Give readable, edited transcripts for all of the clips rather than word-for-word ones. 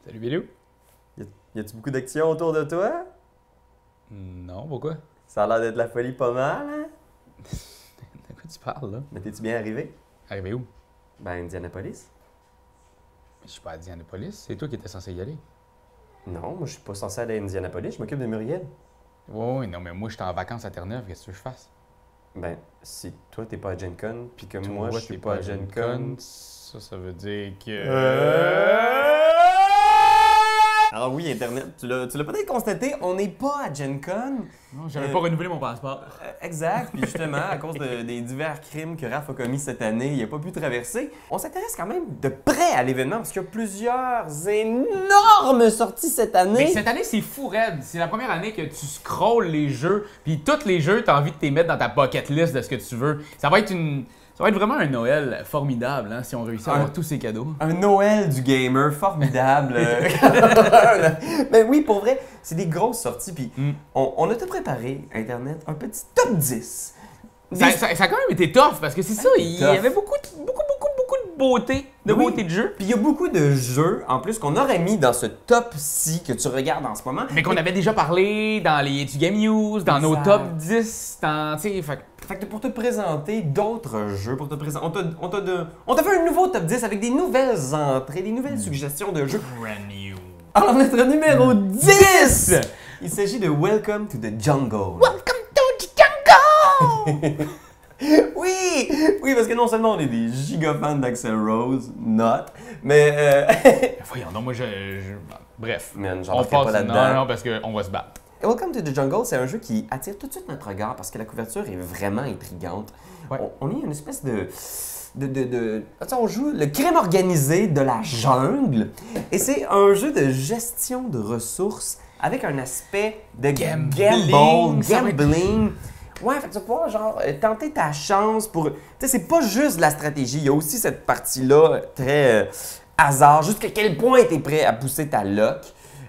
Salut Bilou. Y a-tu beaucoup d'action autour de toi? Non, pourquoi? Ça a l'air d'être la folie pas mal, hein? De quoi tu parles, là? Mais t'es-tu bien arrivé? Arrivé où? Ben, Indianapolis. Je suis pas à Indianapolis, c'est toi qui étais censé y aller. Non, moi je suis pas censé aller à Indianapolis, je m'occupe de Muriel. Oui, non, mais moi, j'étais en vacances à Terre-Neuve, qu'est-ce que je fasse? Ben, si toi t'es pas à Gen Con, puis que Toi, moi je t'es suis pas à Gen Con... Ça veut dire que... Alors oui, Internet, tu l'as peut-être constaté, on n'est pas à Gen Con. Non, j'avais pas renouvelé mon passeport. Exact, puis justement, à cause des divers crimes que Raph a commis cette année, il n'a pas pu traverser. On s'intéresse quand même de près à l'événement parce qu'il y a plusieurs énormes sorties cette année. Mais cette année, c'est fou raide. C'est la première année que tu scrolles les jeux, puis tous les jeux, t'as envie de les mettre dans ta bucket list de ce que tu veux. Ça va être vraiment un Noël formidable, hein, si on réussit à avoir tous ces cadeaux. Un Noël du gamer formidable. Mais oui, pour vrai, c'est des grosses sorties. Puis on a tout préparé, Internet, un petit top 10. Ça a quand même été tough parce que c'est ça, il y avait beaucoup de beauté, beauté de jeu. Puis il y a beaucoup de jeux, en plus, qu'on aurait mis dans ce top-ci que tu regardes en ce moment. Mais qu'on avait déjà parlé dans les du Game News, dans nos top 10, dans, tu sais, Fait que pour te présenter d'autres jeux, on t'a fait un nouveau top 10 avec des nouvelles entrées, des nouvelles suggestions de jeux. brand new. Alors notre numéro 10, il s'agit de Welcome to the Jungle. Welcome to the jungle! Oui, oui, parce que non seulement on est des giga fans d'Axl Rose, mais Voyons, donc moi bref. Man, On j'embarquerai pas passe, là-dedans. non, parce qu'on va se battre. Welcome to the Jungle, c'est un jeu qui attire tout de suite notre regard parce que la couverture est vraiment intrigante. Ouais. On est une espèce on joue le crime organisé de la jungle et c'est un jeu de gestion de ressources avec un aspect de Gambling, ça va être- gambling. Ouais, fait que tu vas pouvoir genre tenter ta chance pour... Tu sais, c'est pas juste de la stratégie, il y a aussi cette partie-là très hasard, jusqu'à quel point tu es prêt à pousser ta luck.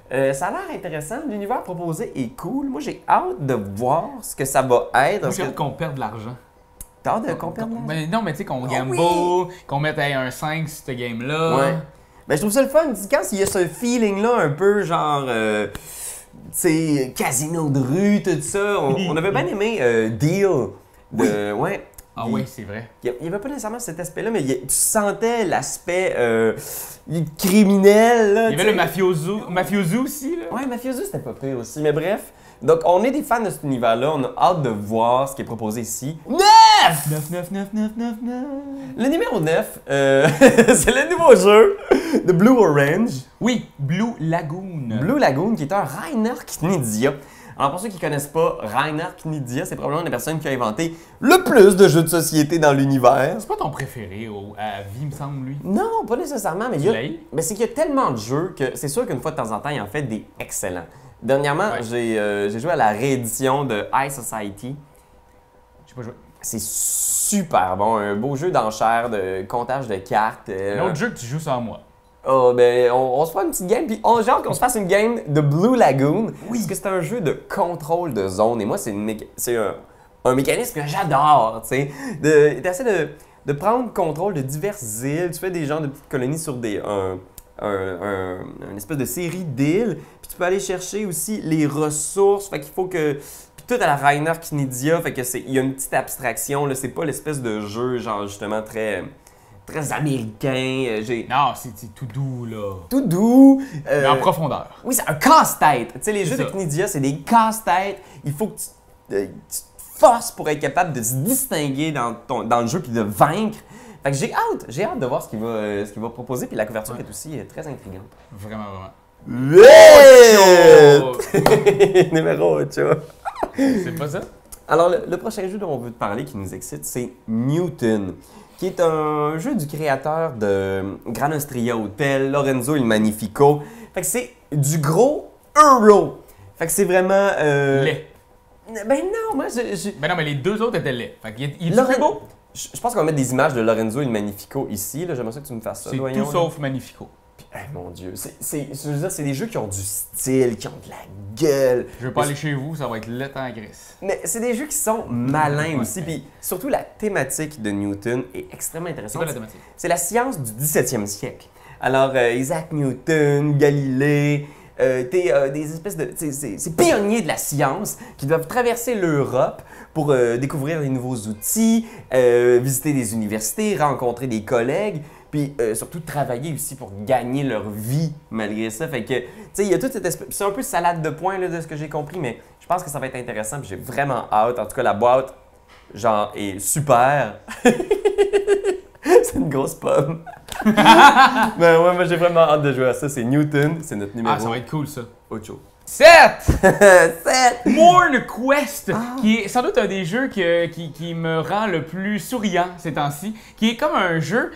Ça a l'air intéressant, l'univers proposé est cool. Moi, j'ai hâte de voir ce que ça va être. Moi, j'ai hâte qu'on perde de l'argent. T'as hâte qu'on perde l'argent? Ben, non, mais tu sais, qu'on gamble, oui! qu'on mette un 5 sur cette game-là. Ouais. Ben, je trouve ça le fun, quand il y a ce feeling-là un peu genre... tu sais, casino de rue, tout ça. On avait bien aimé Deal. Ouais. Ah oui, c'est vrai. Il n'y avait pas nécessairement cet aspect-là, mais tu sentais l'aspect criminel. Là, Il y avait le mafioso aussi, là. Ouais, Mafioso, c'était pas pire aussi. Mais bref, donc on est des fans de cet univers-là. On a hâte de voir ce qui est proposé ici. 9! 9. Le numéro 9, c'est le nouveau jeu de Blue Orange. Oui, Blue Lagoon. Blue Lagoon, qui est un Rainer Knizia. Alors pour ceux qui ne connaissent pas, Rainer Knizia, c'est probablement la personne qui a inventé le plus de jeux de société dans l'univers. C'est pas ton préféré à vie, me semble, lui. Non, pas nécessairement, mais l'as? c'est qu'il y a tellement de jeux que c'est sûr qu'une fois de temps en temps, il en fait des excellents. Dernièrement, Ouais. j'ai joué à la réédition de High Society. J'ai pas joué. C'est super bon, un beau jeu d'enchères, de comptage de cartes. Un autre jeu que tu joues sans moi. Oh, ben, on se fait une petite game, puis j'ai hâte qu'on se fasse une game de Blue Lagoon. Oui. Parce que c'est un jeu de contrôle de zone. Et moi, c'est un mécanisme que j'adore, tu sais. D'essayer de prendre contrôle de diverses îles. Tu fais des genres de petites colonies sur une espèce de série d'îles. Puis tu peux aller chercher aussi les ressources. Fait qu'il faut que... Puis tout à la Rainer Knizia, fait que il y a une petite abstraction, là. C'est pas l'espèce de jeu, genre, justement, très américain. Non, c'est tout doux, là. Tout doux. Mais en profondeur. Oui, c'est un casse-tête. Tu sais, les jeux C'est de ça. Knizia, c'est des casse-têtes. Il faut que tu te forces pour être capable de se distinguer dans le jeu puis de vaincre. Fait que j'ai hâte de voir ce qu'il va proposer. Puis la couverture est aussi très intrigante. Vraiment, vraiment. 8! Numéro 8. C'est pas ça? Alors, le prochain jeu dont on veut te parler qui nous excite, c'est Newton, qui est un jeu du créateur de Gran Ostria Hotel, Lorenzo il Magnifico. Fait que c'est du gros euro. Fait que c'est vraiment... Laid. Ben non, moi Ben non, mais les deux autres étaient laids. Fait qu'il il est Loren- plus beau? Je pense qu'on va mettre des images de Lorenzo il Magnifico ici. Là, j'aimerais ça que tu me fasses ça, C'est voyons, tout là. sauf Magnifico. Mon Dieu, je veux dire, c'est des jeux qui ont du style, qui ont de la gueule. Je veux pas aller chez vous, ça va être laid en gris. Mais c'est des jeux qui sont malins Ouais. aussi. Puis surtout, la thématique de Newton est extrêmement C'est intéressante. quoi la thématique? C'est la science du 17e siècle. Alors, Isaac Newton, Galilée, des espèces de... Ces pionniers de la science qui doivent traverser l'Europe pour découvrir des nouveaux outils, visiter des universités, rencontrer des collègues, puis surtout travailler aussi pour gagner leur vie malgré ça. Fait que, tu sais, il y a toute cette espèce... C'est un peu salade de points là, de ce que j'ai compris, mais je pense que ça va être intéressant, puis j'ai vraiment hâte. En tout cas, la boîte, genre, est super. C'est une grosse pomme. Ben ouais, moi j'ai vraiment hâte de jouer à ça. C'est Newton, c'est notre numéro. Ah, ça va être cool ça. 8. 7! 7! Morn Quest, qui est sans doute un des jeux qui me rend le plus souriant ces temps-ci, qui est comme un jeu,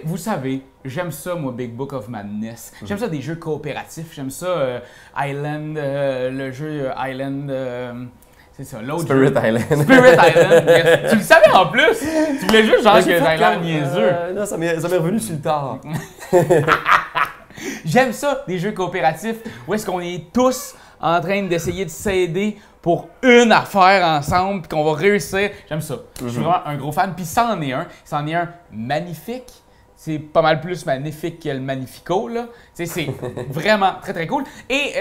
vous savez, j'aime ça moi, Big Book of Madness, j'aime ça des jeux coopératifs, j'aime ça Island, le jeu Island... c'est ça, l'autre Spirit jeu. Island. Spirit Island, yes. Tu le savais en plus! Tu voulais juste genre que ça ait l'air niaiseux. Non, ça m'est revenu sur le tard. J'aime ça, des jeux coopératifs, où est-ce qu'on est tous en train d'essayer de s'aider pour une affaire ensemble, puis qu'on va réussir. J'aime ça. Je suis vraiment un gros fan. Puis ça en est un. Ça en est un magnifique. C'est pas mal plus magnifique que le Magnifico, là. C'est vraiment très, très cool. Et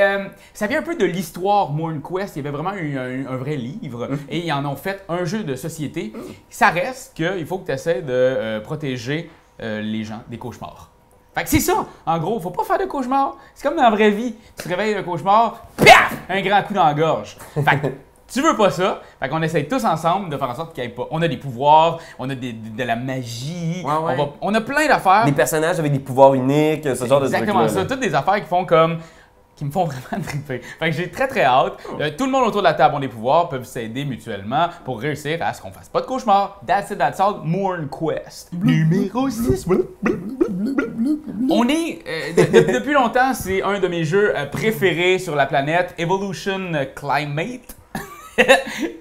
ça vient un peu de l'histoire Morn Quest. Il y avait vraiment un vrai livre. Et ils en ont fait un jeu de société. Ça reste qu'il faut que tu essaies de protéger les gens des cauchemars. Fait que c'est ça, en gros, faut pas faire de cauchemar. C'est comme dans la vraie vie. Tu te réveilles d'un cauchemar, paf! Un grand coup dans la gorge. Fait que tu veux pas ça. Fait qu'on essaye tous ensemble de faire en sorte qu'il n'y ait pas. On a des pouvoirs, on a de la magie, ouais. on a plein d'affaires. Des personnages avec des pouvoirs uniques, ce genre de trucs. Exactement ça, toutes des affaires qui me font vraiment triper. Fait que j'ai très très hâte. Tout le monde autour de la table ont des pouvoirs, peuvent s'aider mutuellement pour réussir à ce qu'on fasse pas de cauchemar. That's it, that's all. Morn Quest. Numéro 6. On est, depuis longtemps, c'est un de mes jeux préférés sur la planète, Evolution Climate.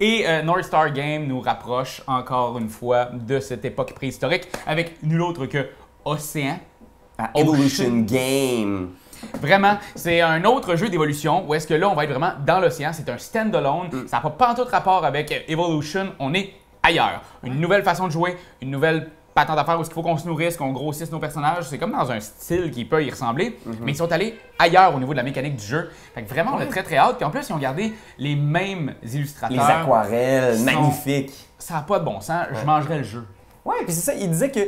Et North Star Game nous rapproche encore une fois de cette époque préhistorique avec nul autre que Océan. Evolution Game. Vraiment, c'est un autre jeu d'évolution où est-ce que là, on va être vraiment dans l'océan. C'est un stand-alone. Ça n'a pas en tout rapport avec Evolution. On est ailleurs. Une nouvelle façon de jouer, une nouvelle patente d'affaires où il faut qu'on se nourrisse, qu'on grossisse nos personnages. C'est comme dans un style qui peut y ressembler, mais ils sont allés ailleurs au niveau de la mécanique du jeu. Fait que vraiment, on a très très hâte. Puis en plus, ils ont gardé les mêmes illustrateurs. Les aquarelles, magnifiques. Ça n'a pas de bon sens. Je mangerais le jeu. Ouais, puis c'est ça. Il disait que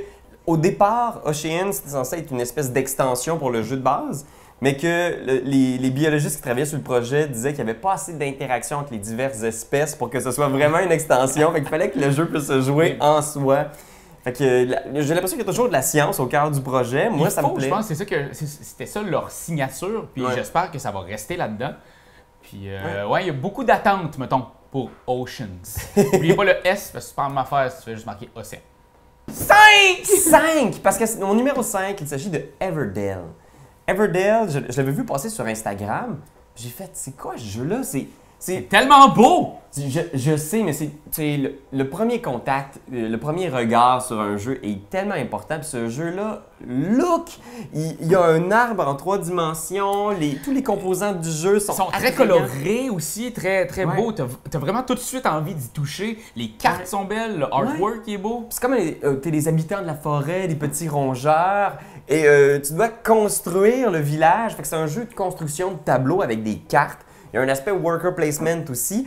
au départ, Ocean, c'était censé être une espèce d'extension pour le jeu de base. Mais que les biologistes qui travaillaient sur le projet disaient qu'il n'y avait pas assez d'interaction entre les diverses espèces pour que ce soit vraiment une extension. Fait qu'il fallait que le jeu puisse se jouer en soi. Fait que j'ai l'impression qu'il y a toujours de la science au cœur du projet. Moi, ça me plaît. Je pense que c'était ça leur signature. Puis j'espère que ça va rester là-dedans. Puis il y a beaucoup d'attentes, mettons, pour Oceans. N'oubliez pas le S, parce que c'est pas ma affaire si tu fais juste marquer Océan. 5! 5! Parce que mon numéro 5, il s'agit de Everdell. Everdell, je l'avais vu passer sur Instagram. J'ai fait, c'est quoi ce jeu-là? C'est tellement beau! Je sais, mais c'est le premier contact, le premier regard sur un jeu est tellement important. Puis ce jeu-là, look! Il y a un arbre en 3 dimensions, tous les composants du jeu sont très colorés aussi, très, très beaux. T'as vraiment tout de suite envie d'y toucher. Les cartes sont belles, le artwork est beau. C'est comme t'es les habitants de la forêt, des petits rongeurs, et tu dois construire le village. Fait que c'est un jeu de construction de tableaux avec des cartes. Il y a un aspect worker placement aussi.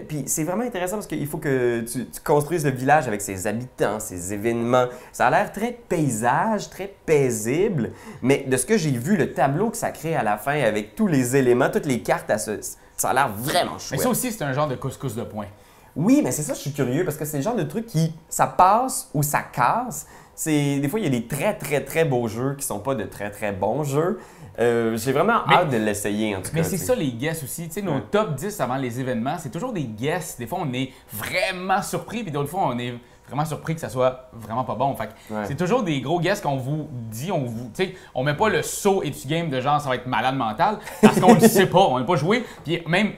Puis c'est vraiment intéressant parce qu'il faut que tu construises le village avec ses habitants, ses événements. Ça a l'air très paysage, très paisible. Mais de ce que j'ai vu, le tableau que ça crée à la fin avec tous les éléments, toutes les cartes, ça a l'air vraiment chouette. Mais ça aussi, c'est un genre de couscous de points. Oui, mais c'est ça, je suis curieux parce que c'est le genre de truc qui, ça passe ou ça casse. Des fois, il y a des très, très, très beaux jeux qui sont pas de très, très bons jeux. J'ai vraiment hâte de l'essayer, en tout cas. Mais c'est ça, les guests aussi. Tu sais, nos top 10 avant les événements, c'est toujours des guests. Des fois, on est vraiment surpris, puis d'autres fois, on est vraiment surpris que ça soit vraiment pas bon. Fait que c'est toujours des gros guests qu'on vous dit, tu sais, on met pas le saut et du game de genre ça va être malade mental, parce qu'on le sait pas, on n'a pas joué. Puis même,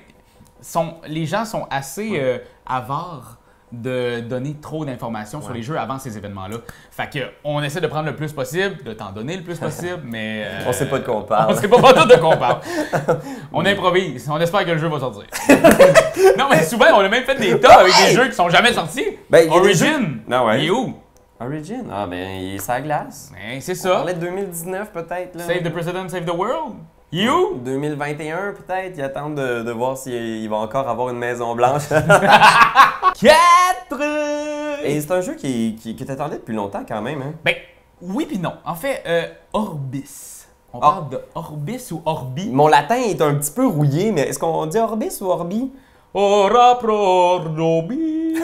les gens sont assez avares de donner trop d'informations sur les jeux avant ces événements-là. Fait que on essaie de prendre le plus possible, de t'en donner le plus possible, mais... on sait pas de quoi on parle. On sait pas tout de quoi on parle. On improvise, on espère que le jeu va sortir. Non, mais souvent, on a même fait des tas avec des jeux qui sont jamais sortis. Ben, Origin, non, il est où? Origin? Ah, ben, il est sur la glace. Ben, c'est On ça. parlait de 2019 peut-être. Là. Save the president, save the world. You? 2021 peut-être. Ils attendent de voir s'il va encore avoir une Maison Blanche. 4! Et c'est un jeu que t'attendais depuis longtemps quand même. Hein? Ben, oui puis non. En fait, Orbis. On parle de Orbis ou Orbi? Mon latin est un petit peu rouillé, mais est-ce qu'on dit Orbis ou Orbi? Ora pro Orbi.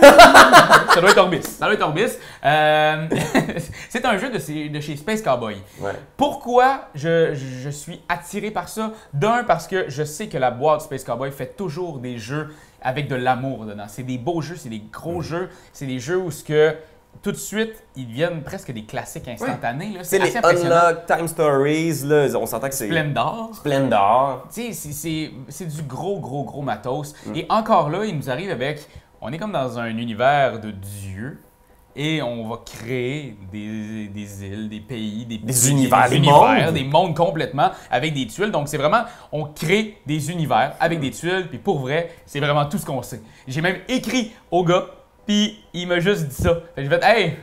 Ça doit être Orbis. Ça doit être Orbis. C'est un jeu de chez Space Cowboy. Ouais. Pourquoi je suis attiré par ça? D'un, parce que je sais que la boîte Space Cowboy fait toujours des jeux avec de l'amour dedans. C'est des beaux jeux, c'est des gros jeux, c'est des jeux où ce que tout de suite, ils deviennent presque des classiques instantanés. Là. C'est les assez impressionnant. Unlock, Time Stories, là, on s'entend que c'est... Splendor. Splendor. Tu sais, c'est du gros matos. Et encore là, il nous arrive avec... On est comme dans un univers de dieux et on va créer des îles, des pays, des univers, des mondes. des mondes complètement avec des tuiles. Donc c'est vraiment, on crée des univers avec des tuiles. Puis pour vrai, c'est vraiment tout ce qu'on sait. J'ai même écrit au gars, puis il m'a juste dit ça. Fait que j'ai fait, hey,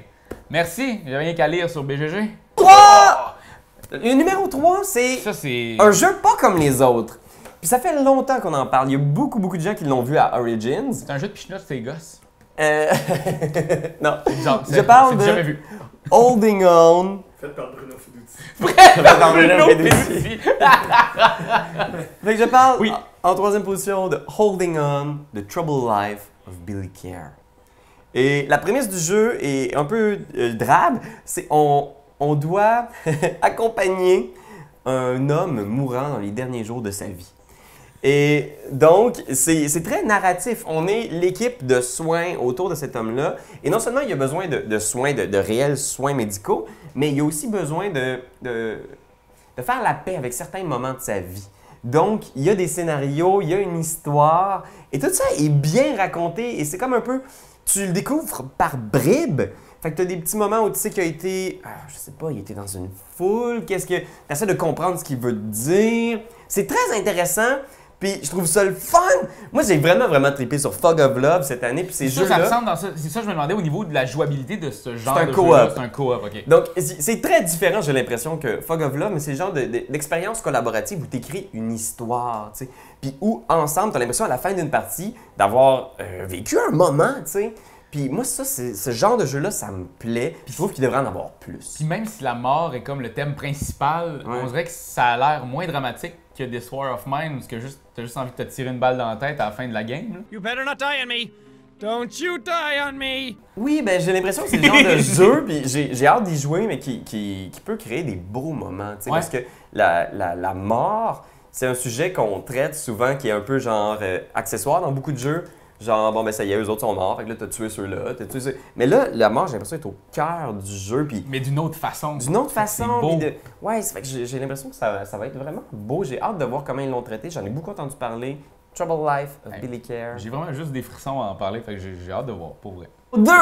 merci, j'ai rien qu'à lire sur BGG. 3! Le numéro 3, c'est Ça, c'est... un jeu pas comme les autres. Puis ça fait longtemps qu'on en parle. Il y a beaucoup de gens qui l'ont vu à Origins. C'est un jeu de pichenote, c'est les gosses. Non. Genre, Je parle c'est jamais de vu. Holding On. Fait par Bruno Fiduci. Fait que je parle Oui. en troisième position de Holding On, The Troubled Life of Billy Care. Et la prémisse du jeu est un peu drabe. C'est on doit accompagner un homme mourant dans les derniers jours de sa vie. Et donc, c'est très narratif. On est l'équipe de soins autour de cet homme-là. Et non seulement il a besoin de soins, de réels soins médicaux, mais il a aussi besoin de faire la paix avec certains moments de sa vie. Donc, il y a des scénarios, il y a une histoire, et tout ça est bien raconté. Et c'est comme un peu, tu le découvres par bribes. Fait que tu as des petits moments où tu sais qu'il a été, je sais pas, il était dans une foule, tu essaies de comprendre ce qu'il veut te dire. C'est très intéressant. Puis je trouve ça le fun! Moi, j'ai vraiment trippé sur Fog of Love cette année. Puis ces Ça jeux-là. ressemble dans ça. C'est ça que je me demandais au niveau de la jouabilité de ce genre un de co-op. jeu-là. C'est un co-op, OK. Donc, c'est très différent, j'ai l'impression, que Fog of Love, mais c'est le genre d'expérience collaborative où tu écris une histoire, tu sais. Puis où, ensemble, tu as l'impression à la fin d'une partie d'avoir vécu un moment, tu sais. Puis moi, ça, ce genre de jeu-là, ça me plaît. Puis je trouve qu'il devrait en avoir plus. Puis même si la mort est comme le thème principal, Ouais. on dirait que ça a l'air moins dramatique que This War of Mine, parce que t'as juste envie de te tirer une balle dans la tête à la fin de la game. Là. You better not die on me. Don't you die on me. Oui, ben j'ai l'impression que c'est le genre de jeu, puis j'ai hâte d'y jouer, mais qui peut créer des beaux moments, tu sais, Ouais. parce que la mort, c'est un sujet qu'on traite souvent, qui est un peu genre accessoire dans beaucoup de jeux. Genre, bon, ben ça y est, eux autres sont morts, fait que là, t'as tué ceux-là, t'as tué ceux... Mais là, la mort, j'ai l'impression d'être au cœur du jeu, puis Mais d'une autre façon. d'une autre façon. C'est beau. Puis ouais, ça fait que j'ai l'impression que ça va être vraiment beau. J'ai hâte de voir comment ils l'ont traité. J'en ai beaucoup entendu parler. Troubled Life of Hey. Billy Care. J'ai vraiment juste des frissons à en parler, fait que j'ai hâte de voir, pour vrai. 2!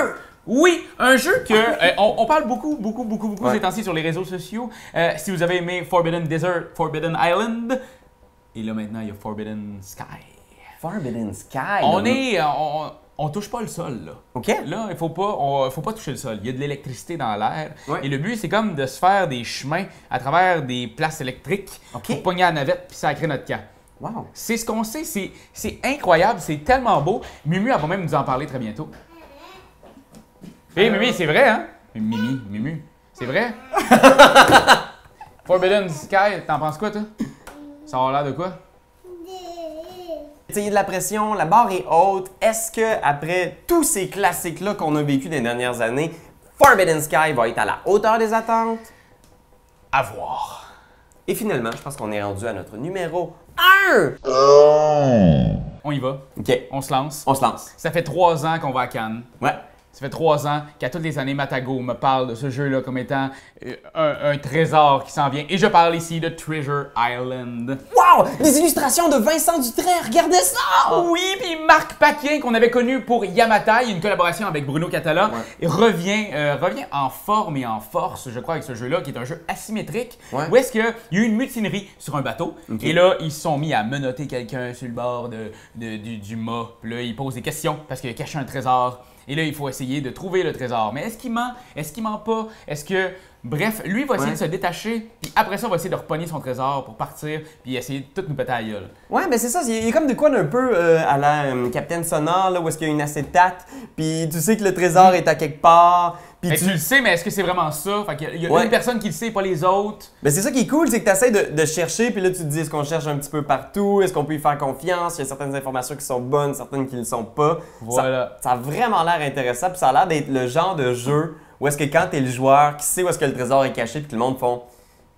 Oui, un jeu que on parle beaucoup Ouais. ces temps-ci sur les réseaux sociaux. Si vous avez aimé Forbidden Desert, Forbidden Island, et là maintenant il y a Forbidden Sky. Forbidden Sky. On touche pas le sol là. OK. Là, il faut pas toucher le sol. Il y a de l'électricité dans l'air. Ouais. Et le but, c'est comme de se faire des chemins à travers des places électriques OK. pour pogner la navette puis sacrer notre camp. Wow. C'est ce qu'on sait, c'est incroyable, c'est tellement beau. Mumu, elle va même nous en parler très bientôt. Hé, Mimi, c'est vrai, hein? Mumu, c'est vrai? Forbidden Sky, t'en penses quoi, toi? Ça a l'air de quoi? Tu sais, il y a de la pression, la barre est haute. Est-ce que après tous ces classiques-là qu'on a vécu des dernières années, Forbidden Sky va être à la hauteur des attentes? À voir. Et finalement, je pense qu'on est rendu à notre numéro 1! On y va, OK, on se lance. on se lance. Ça fait 3 ans qu'on va à Cannes. Ouais. Ça fait 3 ans qu'à toutes les années, Matago me parle de ce jeu-là comme étant un trésor qui s'en vient. Et je parle ici de Treasure Island. Wow! Des illustrations de Vincent Dutrait, regardez ça! Oui, puis Marc Paquin, qu'on avait connu pour Yamatai, une collaboration avec Bruno Catala, revient en forme et en force, je crois, avec ce jeu-là, qui est un jeu asymétrique, Ouais. où est-ce qu'il y a eu une mutinerie sur un bateau, et là, ils se sont mis à menotter quelqu'un sur le bord du mât, puis là, ils posent des questions, parce qu'il a caché un trésor, Et là, il faut essayer de trouver le trésor. Mais est-ce qu'il ment? Est-ce qu'il ment pas? Est-ce que... Bref, lui va essayer de se détacher, puis après ça, il va essayer de repogner son trésor pour partir, puis essayer de tout nous péter à la gueule. Ouais, mais c'est ça, il y a comme de quoi d'un peu à la Capitaine Sonore, là, où est-ce qu'il y a une acétate, puis tu sais que le trésor est à quelque part, puis Tu le sais, mais est-ce que c'est vraiment ça? Fait qu'il y a une personne qui le sait, pas les autres. Mais c'est ça qui est cool, c'est que tu essaies de chercher, puis là tu te dis est-ce qu'on cherche un petit peu partout, est-ce qu'on peut y faire confiance, il y a certaines informations qui sont bonnes, certaines qui ne le sont pas. Voilà. Ça a vraiment l'air intéressant, puis ça a l'air d'être le genre de jeu où est-ce que quand t'es le joueur qui sait où est-ce que le trésor est caché, puis que le monde font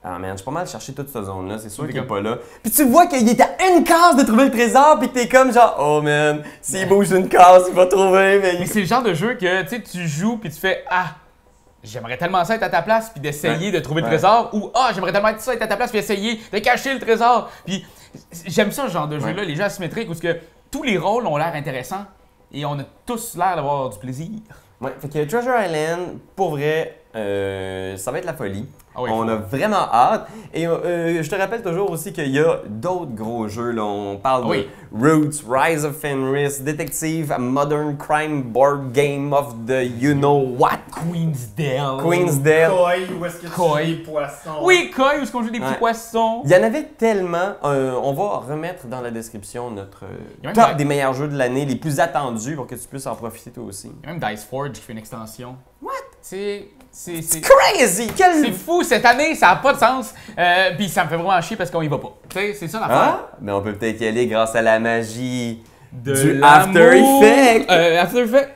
ah man, j'ai pas mal cherché toute cette zone-là, c'est sûr qu'il est pas là. Puis tu vois qu'il est à une case de trouver le trésor, puis que t'es comme genre oh man, s'il bouge une case, il va trouver. Mais c'est le genre de jeu que tu joues, puis tu fais ah. J'aimerais tellement ça être à ta place puis d'essayer de trouver le trésor ou j'aimerais tellement ça être à ta place puis essayer de cacher le trésor. Puis j'aime ça ce genre de jeu-là, les jeux asymétriques où que tous les rôles ont l'air intéressants et on a tous l'air d'avoir du plaisir. Ouais, fait que Treasure Island, pour vrai, ça va être la folie. Ah oui, on a vraiment hâte. Et je te rappelle toujours aussi qu'il y a d'autres gros jeux. Là. On parle de Roots, Rise of Fenris, Detective, Modern Crime Board Game of the You Know What. Queensdale. Koi, où est-ce que tu joues des poissons? Oui, Koi, où est-ce qu'on joue des petits poissons. Il y en avait tellement. On va remettre dans la description notre top des meilleurs jeux de l'année, les plus attendus pour que tu puisses en profiter toi aussi. Il y a même Dice Forge qui fait une extension. What? C'est crazy! C'est fou, cette année, ça n'a pas de sens. Puis ça me fait vraiment chier parce qu'on y va pas. Tu sais, c'est ça l'affaire. Ah? Mais on peut peut-être y aller grâce à la magie du l'amour. After Effects. After Effects.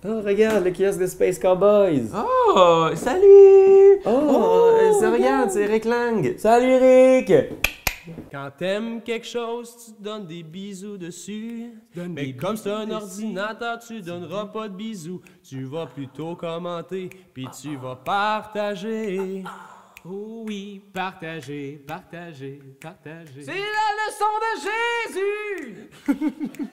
Oh, regarde le kiosque de Space Cowboys. Oh, salut! Regarde, c'est Rick Lang. Salut, Rick! Quand t'aimes quelque chose, tu te donnes des bisous dessus. Mais comme c'est un ordinateur, tu donneras pas de bisous. Tu vas plutôt commenter, puis tu vas partager. Oh oui, partagez, partagez, partagez. C'est la leçon de Jésus!